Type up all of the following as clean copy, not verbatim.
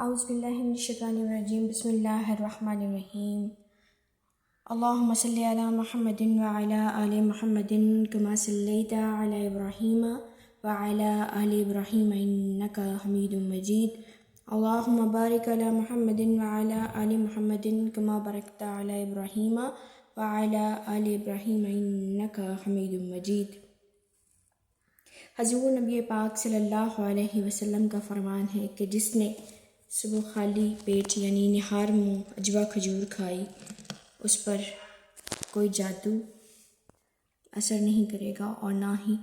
اعوذ باللہ من الشیطان الرجیم بسم اللہ الرحمن الرحیم اللہم صلی علی محمد وعلی آل محمد کما صلیت علی ابراہیم وعلی آل ابراہیم انک حمید مجید اللہم بارک علی محمد وعلی آل محمد کما بارکت علی ابراہیم وعلی آل ابراہیم انک حمید مجید۔ حضور نبی پاک صلی اللہ علیہ وسلم کا فرمان ہے کہ جس نے صبح خالی پیٹ یعنی نہار منہ عجوا کھجور کھائی اس پر کوئی جادو اثر نہیں کرے گا اور نہ ہی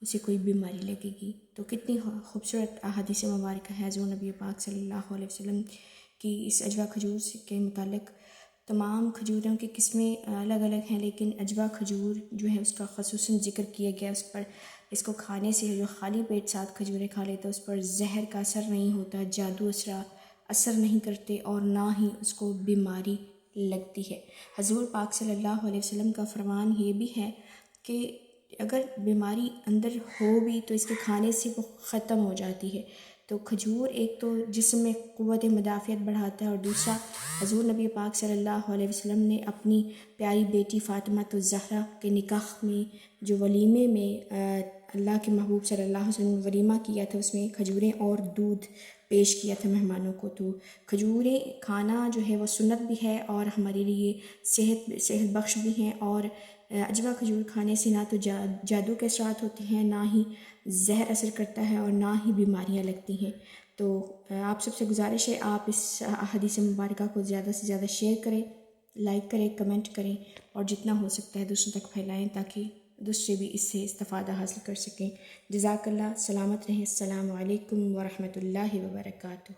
اسے کوئی بیماری لگے گی۔ تو کتنی خوبصورت احادیث مبارکہ ہے حضور نبی پاک صلی اللہ علیہ وسلم کی اس عجوا کھجور کے متعلق۔ تمام کھجوروں کی قسمیں الگ الگ ہیں، لیکن عجوا کھجور جو ہے اس کا خصوصاً ذکر کیا گیا، اس کو کھانے سے جو خالی پیٹ ساتھ کھجوریں کھا لیتا اس پر زہر کا اثر نہیں ہوتا، جادو اثر نہیں کرتے اور نہ ہی اس کو بیماری لگتی ہے۔ حضور پاک صلی اللہ علیہ وسلم کا فرمان یہ بھی ہے کہ اگر بیماری اندر ہو بھی تو اس کے کھانے سے وہ ختم ہو جاتی ہے۔ تو کھجور ایک تو جسم میں قوت مدافعت بڑھاتا ہے، اور دوسرا حضور نبی پاک صلی اللہ علیہ وسلم نے اپنی پیاری بیٹی فاطمہ الزہرا کے نکاح میں جو ولیمے میں اللہ کے محبوب صلی اللہ علیہ وسلم نے ولیمہ کیا تھا، اس میں کھجوریں اور دودھ پیش کیا تھا مہمانوں کو۔ تو کھجوریں کھانا جو ہے وہ سنت بھی ہے اور ہمارے لیے صحت بخش بھی ہیں، اور عجوا کھجور کھانے سے نہ تو جادو کے اثرات ہوتے ہیں، نہ ہی زہر اثر کرتا ہے اور نہ ہی بیماریاں لگتی ہیں۔ تو آپ سب سے گزارش ہے آپ اس احادیث مبارکہ کو زیادہ سے زیادہ شیئر کریں، لائک کریں، کمنٹ کریں، اور جتنا ہو سکتا ہے دوسروں تک پھیلائیں تاکہ دوسرے بھی اس سے استفادہ حاصل کر سکیں۔ جزاک اللہ، سلامت رہیں۔ السلام علیکم ورحمۃ اللہ وبرکاتہ۔